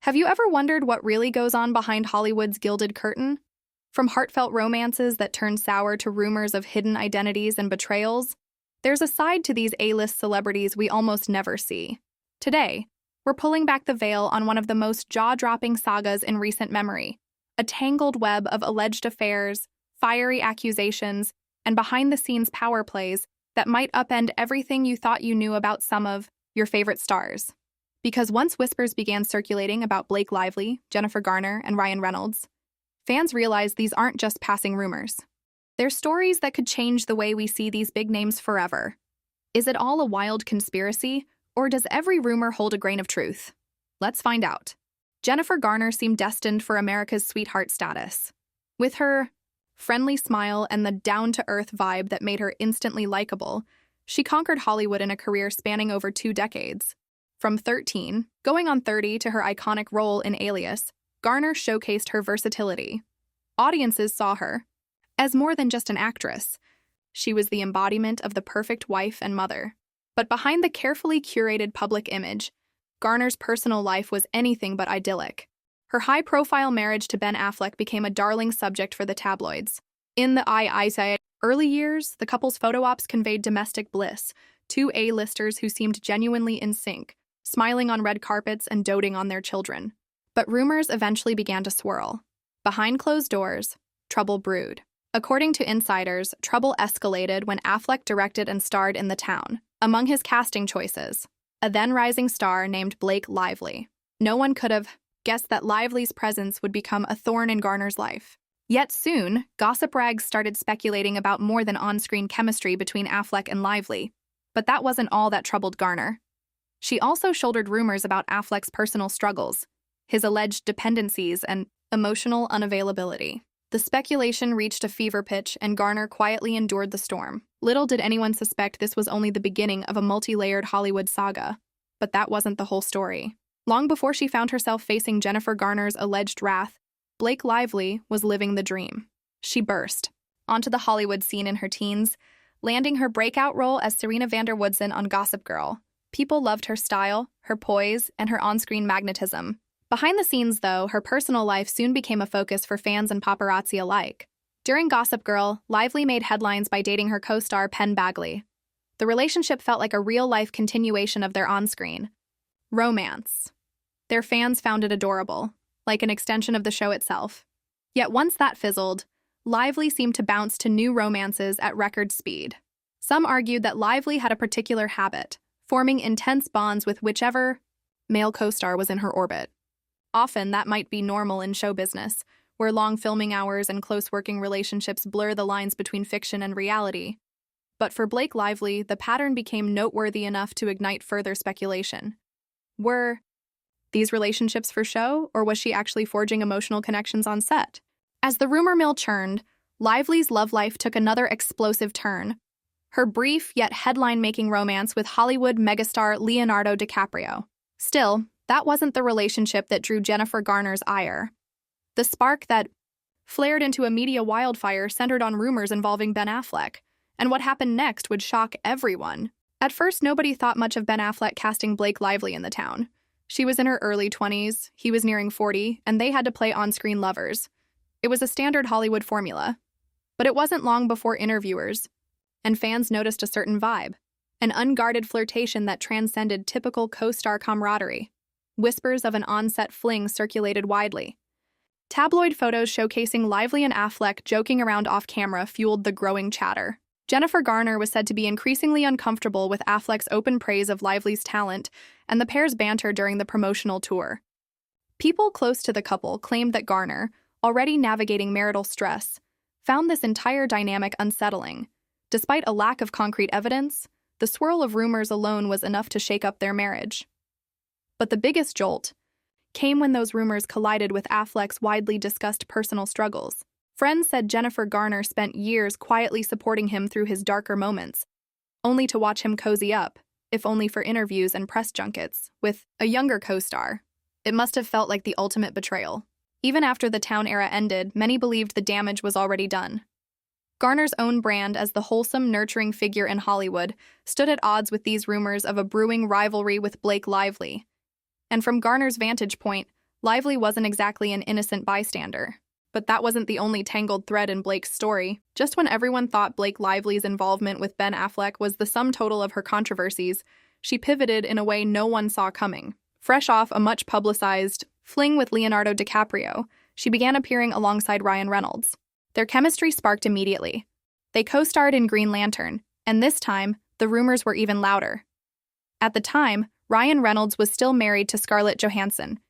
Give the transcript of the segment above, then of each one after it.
Have you ever wondered what really goes on behind Hollywood's gilded curtain? From heartfelt romances that turn sour to rumors of hidden identities and betrayals, there's a side to these A-list celebrities we almost never see. Today, we're pulling back the veil on one of the most jaw-dropping sagas in recent memory, a tangled web of alleged affairs, fiery accusations, and behind-the-scenes power plays that might upend everything you thought you knew about some of your favorite stars. Because once whispers began circulating about Blake Lively, Jennifer Garner, and Ryan Reynolds, fans realized these aren't just passing rumors. They're stories that could change the way we see these big names forever. Is it all a wild conspiracy, or does every rumor hold a grain of truth? Let's find out. Jennifer Garner seemed destined for America's sweetheart status. With her friendly smile and the down-to-earth vibe that made her instantly likable, she conquered Hollywood in a career spanning over 2 decades. From 13, going on 30 to her iconic role in Alias, Garner showcased her versatility. Audiences saw her as more than just an actress. She was the embodiment of the perfect wife and mother. But behind the carefully curated public image, Garner's personal life was anything but idyllic. Her high-profile marriage to Ben Affleck became a darling subject for the tabloids. In the early years, the couple's photo ops conveyed domestic bliss, 2 A-listers who seemed genuinely in sync, smiling on red carpets and doting on their children. But rumors eventually began to swirl. Behind closed doors, trouble brewed. According to insiders, trouble escalated when Affleck directed and starred in The Town. Among his casting choices, a then-rising star named Blake Lively. No one could have guessed that Lively's presence would become a thorn in Garner's life. Yet soon, gossip rags started speculating about more than on-screen chemistry between Affleck and Lively. But that wasn't all that troubled Garner. She also shouldered rumors about Affleck's personal struggles, his alleged dependencies, and emotional unavailability. The speculation reached a fever pitch, and Garner quietly endured the storm. Little did anyone suspect this was only the beginning of a multi-layered Hollywood saga. But that wasn't the whole story. Long before she found herself facing Jennifer Garner's alleged wrath, Blake Lively was living the dream. She burst onto the Hollywood scene in her teens, landing her breakout role as Serena van der Woodsen on Gossip Girl. People loved her style, her poise, and her on-screen magnetism. Behind the scenes, though, her personal life soon became a focus for fans and paparazzi alike. During Gossip Girl, Lively made headlines by dating her co-star Penn Badgley. The relationship felt like a real-life continuation of their on-screen romance. Their fans found it adorable, like an extension of the show itself. Yet once that fizzled, Lively seemed to bounce to new romances at record speed. Some argued that Lively had a particular habit, forming intense bonds with whichever male co-star was in her orbit. Often, that might be normal in show business, where long filming hours and close working relationships blur the lines between fiction and reality. But for Blake Lively, the pattern became noteworthy enough to ignite further speculation. Were these relationships for show, or was she actually forging emotional connections on set? As the rumor mill churned, Lively's love life took another explosive turn. Her brief yet headline-making romance with Hollywood megastar Leonardo DiCaprio. Still, that wasn't the relationship that drew Jennifer Garner's ire. The spark that flared into a media wildfire centered on rumors involving Ben Affleck, and what happened next would shock everyone. At first, nobody thought much of Ben Affleck casting Blake Lively in The Town. She was in her early 20s, he was nearing 40, and they had to play on-screen lovers. It was a standard Hollywood formula. But it wasn't long before interviewers and fans noticed a certain vibe, an unguarded flirtation that transcended typical co-star camaraderie. Whispers of an on-set fling circulated widely. Tabloid photos showcasing Lively and Affleck joking around off-camera fueled the growing chatter. Jennifer Garner was said to be increasingly uncomfortable with Affleck's open praise of Lively's talent and the pair's banter during the promotional tour. People close to the couple claimed that Garner, already navigating marital stress, found this entire dynamic unsettling. Despite a lack of concrete evidence, the swirl of rumors alone was enough to shake up their marriage. But the biggest jolt came when those rumors collided with Affleck's widely discussed personal struggles. Friends said Jennifer Garner spent years quietly supporting him through his darker moments, only to watch him cozy up, if only for interviews and press junkets, with a younger co-star. It must have felt like the ultimate betrayal. Even after the Town era ended, many believed the damage was already done. Garner's own brand as the wholesome, nurturing figure in Hollywood stood at odds with these rumors of a brewing rivalry with Blake Lively. And from Garner's vantage point, Lively wasn't exactly an innocent bystander. But that wasn't the only tangled thread in Blake's story. Just when everyone thought Blake Lively's involvement with Ben Affleck was the sum total of her controversies, she pivoted in a way no one saw coming. Fresh off a much-publicized fling with Leonardo DiCaprio, she began appearing alongside Ryan Reynolds. Their chemistry sparked immediately. They co-starred in Green Lantern, and this time, the rumors were even louder. At the time, Ryan Reynolds was still married to Scarlett Johansson.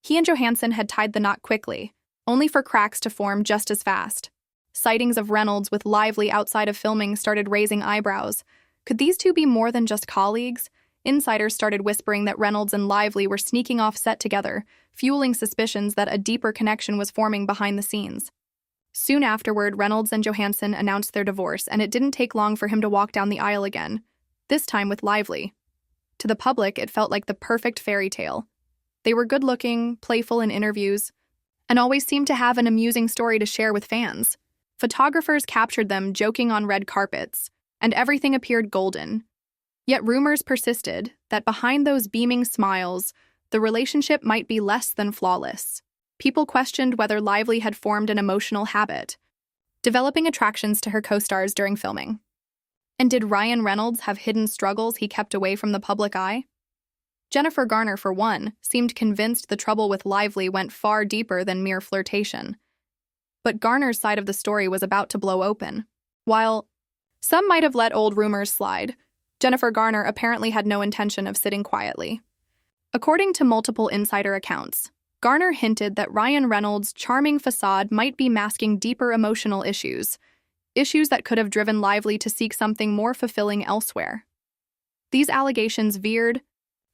He and Johansson had tied the knot quickly, only for cracks to form just as fast. Sightings of Reynolds with Lively outside of filming started raising eyebrows. Could these two be more than just colleagues? Insiders started whispering that Reynolds and Lively were sneaking off set together, fueling suspicions that a deeper connection was forming behind the scenes. Soon afterward, Reynolds and Johansson announced their divorce, and it didn't take long for him to walk down the aisle again, this time with Lively. To the public, it felt like the perfect fairy tale. They were good-looking, playful in interviews, and always seemed to have an amusing story to share with fans. Photographers captured them joking on red carpets, and everything appeared golden. Yet rumors persisted that behind those beaming smiles, the relationship might be less than flawless. People questioned whether Lively had formed an emotional habit, developing attractions to her co-stars during filming. And did Ryan Reynolds have hidden struggles he kept away from the public eye? Jennifer Garner, for one, seemed convinced the trouble with Lively went far deeper than mere flirtation. But Garner's side of the story was about to blow open. While some might have let old rumors slide, Jennifer Garner apparently had no intention of sitting quietly. According to multiple insider accounts, Garner hinted that Ryan Reynolds' charming facade might be masking deeper emotional issues that could have driven Lively to seek something more fulfilling elsewhere. These allegations veered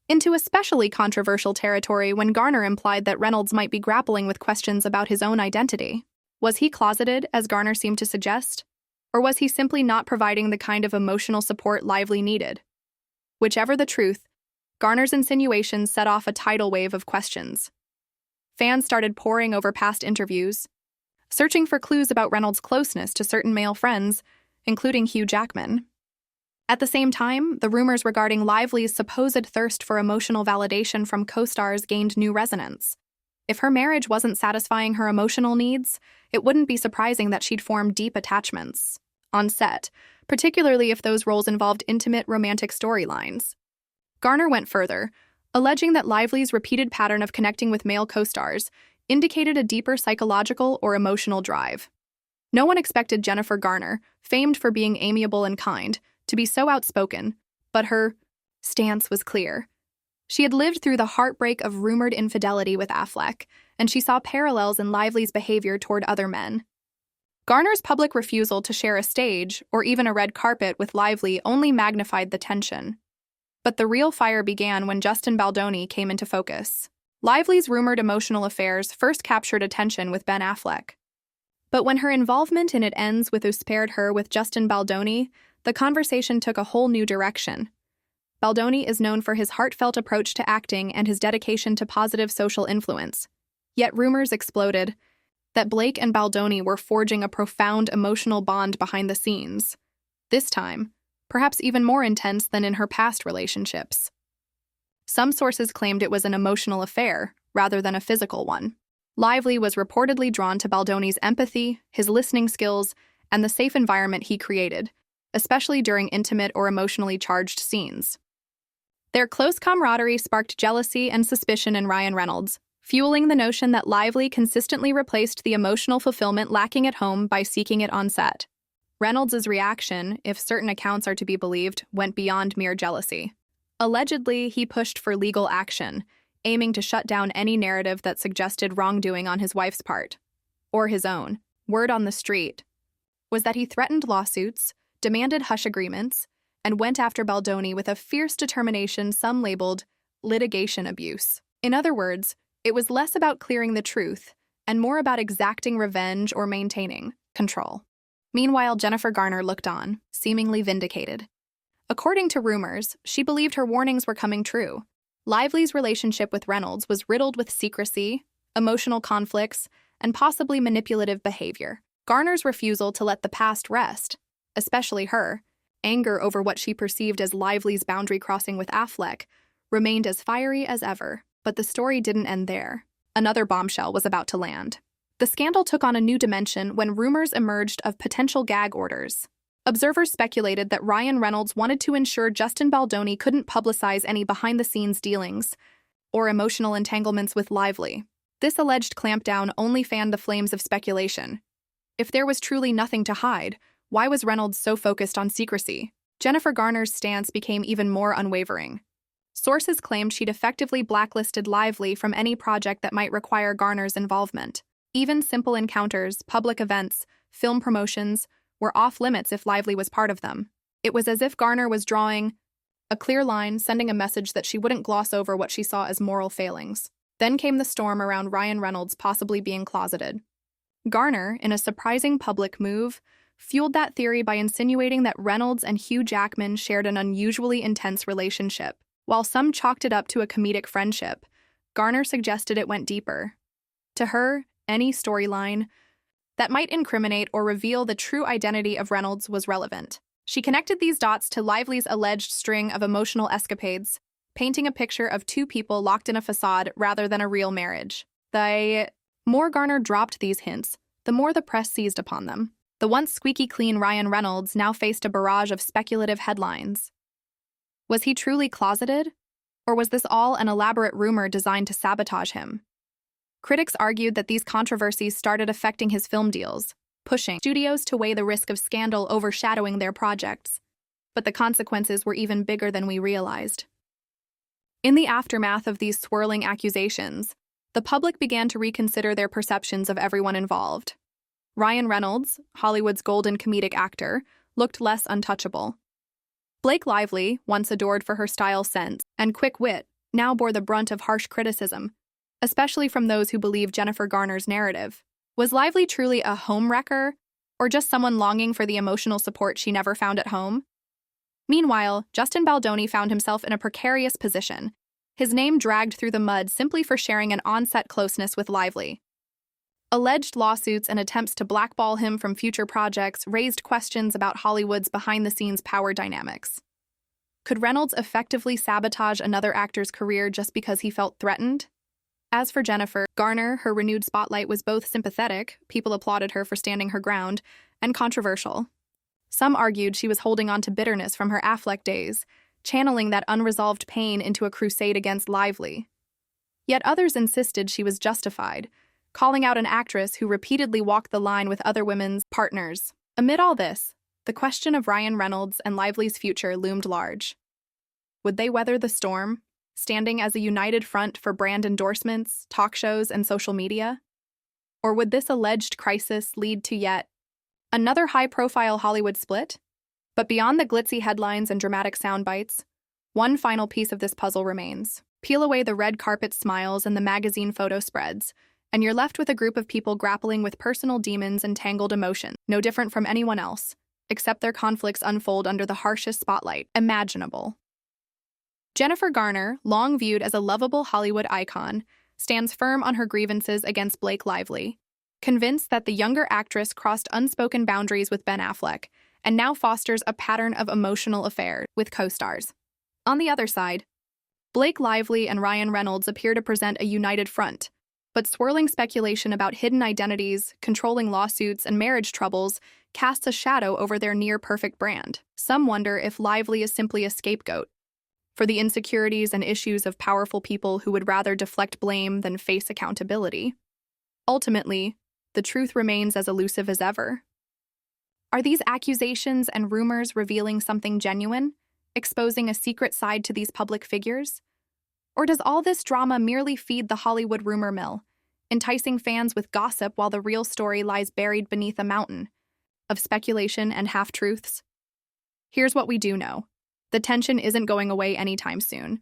into especially controversial territory when Garner implied that Reynolds might be grappling with questions about his own identity. Was he closeted, as Garner seemed to suggest? Or was he simply not providing the kind of emotional support Lively needed? Whichever the truth, Garner's insinuations set off a tidal wave of questions. Fans started poring over past interviews, searching for clues about Reynolds' closeness to certain male friends, including Hugh Jackman. At the same time, the rumors regarding Lively's supposed thirst for emotional validation from co-stars gained new resonance. If her marriage wasn't satisfying her emotional needs, it wouldn't be surprising that she'd form deep attachments on set, particularly if those roles involved intimate romantic storylines. Garner went further, alleging that Lively's repeated pattern of connecting with male co-stars indicated a deeper psychological or emotional drive. No one expected Jennifer Garner, famed for being amiable and kind, to be so outspoken, but her stance was clear. She had lived through the heartbreak of rumored infidelity with Affleck, and she saw parallels in Lively's behavior toward other men. Garner's public refusal to share a stage or even a red carpet with Lively only magnified the tension. But the real fire began when Justin Baldoni came into focus. Lively's rumored emotional affairs first captured attention with Ben Affleck. But when her involvement in It Ends With Who Spared Her with Justin Baldoni, the conversation took a whole new direction. Baldoni is known for his heartfelt approach to acting and his dedication to positive social influence. Yet rumors exploded that Blake and Baldoni were forging a profound emotional bond behind the scenes. This time, perhaps even more intense than in her past relationships. Some sources claimed it was an emotional affair rather than a physical one. Lively was reportedly drawn to Baldoni's empathy, his listening skills, and the safe environment he created, especially during intimate or emotionally charged scenes. Their close camaraderie sparked jealousy and suspicion in Ryan Reynolds, fueling the notion that Lively consistently replaced the emotional fulfillment lacking at home by seeking it on set. Reynolds' reaction, if certain accounts are to be believed, went beyond mere jealousy. Allegedly, he pushed for legal action, aiming to shut down any narrative that suggested wrongdoing on his wife's part, or his own. Word on the street was that he threatened lawsuits, demanded hush agreements, and went after Baldoni with a fierce determination some labeled litigation abuse. In other words, it was less about clearing the truth and more about exacting revenge or maintaining control. Meanwhile, Jennifer Garner looked on, seemingly vindicated. According to rumors, she believed her warnings were coming true. Lively's relationship with Reynolds was riddled with secrecy, emotional conflicts, and possibly manipulative behavior. Garner's refusal to let the past rest, especially her anger over what she perceived as Lively's boundary crossing with Affleck, remained as fiery as ever. But the story didn't end there. Another bombshell was about to land. The scandal took on a new dimension when rumors emerged of potential gag orders. Observers speculated that Ryan Reynolds wanted to ensure Justin Baldoni couldn't publicize any behind-the-scenes dealings or emotional entanglements with Lively. This alleged clampdown only fanned the flames of speculation. If there was truly nothing to hide, why was Reynolds so focused on secrecy? Jennifer Garner's stance became even more unwavering. Sources claimed she'd effectively blacklisted Lively from any project that might require Garner's involvement. Even simple encounters, public events, film promotions were off-limits if Lively was part of them. It was as if Garner was drawing a clear line, sending a message that she wouldn't gloss over what she saw as moral failings. Then came the storm around Ryan Reynolds possibly being closeted. Garner, in a surprising public move, fueled that theory by insinuating that Reynolds and Hugh Jackman shared an unusually intense relationship. While some chalked it up to a comedic friendship, Garner suggested it went deeper. To her, any storyline that might incriminate or reveal the true identity of Reynolds was relevant. She connected these dots to Lively's alleged string of emotional escapades, painting a picture of two people locked in a facade rather than a real marriage. The more Garner dropped these hints, the more the press seized upon them. The once squeaky clean Ryan Reynolds now faced a barrage of speculative headlines. Was he truly closeted? Or was this all an elaborate rumor designed to sabotage him? Critics argued that these controversies started affecting his film deals, pushing studios to weigh the risk of scandal overshadowing their projects. But the consequences were even bigger than we realized. In the aftermath of these swirling accusations, the public began to reconsider their perceptions of everyone involved. Ryan Reynolds, Hollywood's golden comedic actor, looked less untouchable. Blake Lively, once adored for her style sense and quick wit, now bore the brunt of harsh criticism, especially from those who believed Jennifer Garner's narrative. Was Lively truly a homewrecker, or just someone longing for the emotional support she never found at home? Meanwhile, Justin Baldoni found himself in a precarious position, his name dragged through the mud simply for sharing an on-set closeness with Lively. Alleged lawsuits and attempts to blackball him from future projects raised questions about Hollywood's behind-the-scenes power dynamics. Could Reynolds effectively sabotage another actor's career just because he felt threatened? As for Jennifer Garner, her renewed spotlight was both sympathetic, people applauded her for standing her ground, and controversial. Some argued she was holding on to bitterness from her Affleck days, channeling that unresolved pain into a crusade against Lively. Yet others insisted she was justified, calling out an actress who repeatedly walked the line with other women's partners. Amid all this, the question of Ryan Reynolds and Lively's future loomed large. Would they weather the storm, standing as a united front for brand endorsements, talk shows, and social media? Or would this alleged crisis lead to yet another high-profile Hollywood split? But beyond the glitzy headlines and dramatic sound bites, one final piece of this puzzle remains. Peel away the red carpet smiles and the magazine photo spreads, and you're left with a group of people grappling with personal demons and tangled emotions, no different from anyone else, except their conflicts unfold under the harshest spotlight imaginable. Jennifer Garner, long viewed as a lovable Hollywood icon, stands firm on her grievances against Blake Lively, convinced that the younger actress crossed unspoken boundaries with Ben Affleck and now fosters a pattern of emotional affairs with co-stars. On the other side, Blake Lively and Ryan Reynolds appear to present a united front, but swirling speculation about hidden identities, controlling lawsuits, and marriage troubles casts a shadow over their near-perfect brand. Some wonder if Lively is simply a scapegoat for the insecurities and issues of powerful people who would rather deflect blame than face accountability. Ultimately, the truth remains as elusive as ever. Are these accusations and rumors revealing something genuine, exposing a secret side to these public figures? Or does all this drama merely feed the Hollywood rumor mill, enticing fans with gossip while the real story lies buried beneath a mountain of speculation and half-truths? Here's what we do know. The tension isn't going away anytime soon.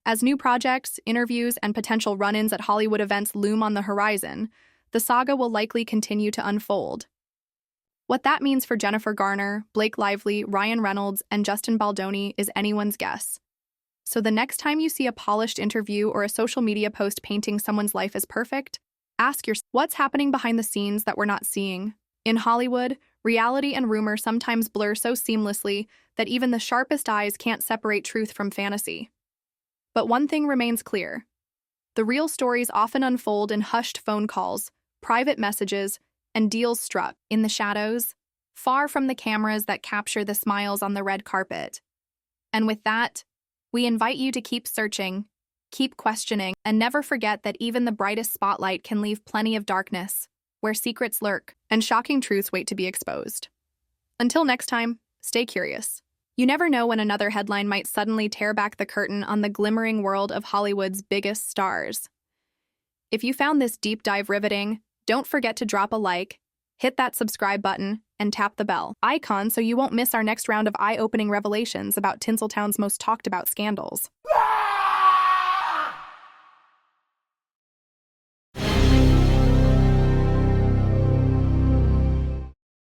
As new projects, interviews, and potential run-ins at Hollywood events loom on the horizon, the saga will likely continue to unfold. What that means for Jennifer Garner, Blake Lively, Ryan Reynolds, and Justin Baldoni is anyone's guess. So the next time you see a polished interview or a social media post painting someone's life as perfect, ask yourself, what's happening behind the scenes that we're not seeing? In Hollywood, reality and rumor sometimes blur so seamlessly that even the sharpest eyes can't separate truth from fantasy. But one thing remains clear. The real stories often unfold in hushed phone calls, private messages, and deals struck in the shadows, far from the cameras that capture the smiles on the red carpet. And with that, we invite you to keep searching, keep questioning, and never forget that even the brightest spotlight can leave plenty of darkness, where secrets lurk and shocking truths wait to be exposed. Until next time, stay curious. You never know when another headline might suddenly tear back the curtain on the glimmering world of Hollywood's biggest stars. If you found this deep dive riveting, don't forget to drop a like, hit that subscribe button, and tap the bell icon so you won't miss our next round of eye-opening revelations about Tinseltown's most talked about scandals.